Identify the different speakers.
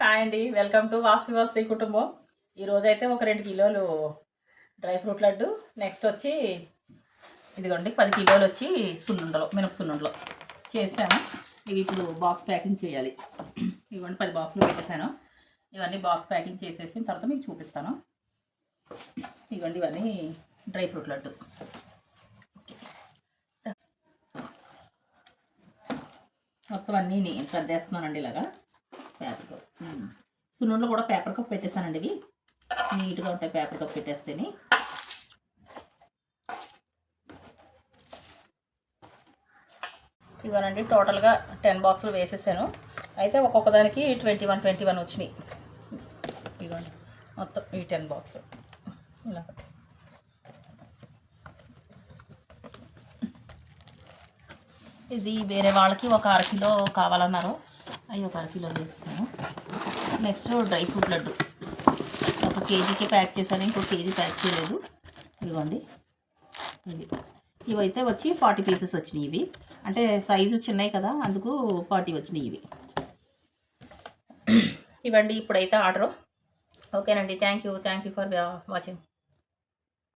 Speaker 1: Hi అండి, welcome to Vasavi కుటుంబం. ఈరోజైతే ఒక 2 కిలోలు డ్రై ఫ్రూట్ లడ్డు, నెక్స్ట్ వచ్చి ఇదిగోండి 10 కిలోలు వచ్చి సున్నుండలు, మినప సున్నుండలు చేసాను. ఇవి ఇప్పుడు బాక్స్ ప్యాకింగ్ చేయాలి. ఇవ్వండి 10 బాక్సులు పెట్టేశాను. ఇవన్నీ బాక్స్ ప్యాకింగ్ చేసేసిన తర్వాత మీకు చూపిస్తాను. ఇవ్వండి ఇవన్నీ డ్రై ఫ్రూట్ లడ్డు. మొత్తం అన్నీ నేను సర్దేస్తున్నానండి ఇలాగా పేపర్ కప్. సున్నుండలో కూడా పేపర్ కప్ పెట్టేశానండి. ఇవి నీట్గా ఉంటాయి పేపర్ కప్ పెట్టేస్తేనే. ఇవనండి టోటల్గా 10 బాక్సులు వేసేసాను. అయితే ఒక్కొక్క దానికి 21 వచ్చినాయి. ఇవ్వండి మొత్తం ఈ 10 బాక్సులు ఇలా. ఇది వేరే వాళ్ళకి ఒక 1/2 కిలో కావాలన్నారు. అవి ఒక 1/2 కిలో వేస్తాను. నెక్స్ట్ డ్రై ఫ్రూట్ లడ్డు ఒక కేజీకి ప్యాక్ చేశాను, ఇంకో కేజీ ప్యాక్ చేయలేదు. ఇవ్వండి ఇవైతే వచ్చి 40 పీసెస్ వచ్చినాయి. ఇవి అంటే సైజు చిన్నవి కదా, అందుకు 40 వచ్చినాయి ఇవి. ఇవ్వండి ఇప్పుడైతే ఆర్డరు. ఓకేనండి, థ్యాంక్ యూ ఫర్ వాచింగ్.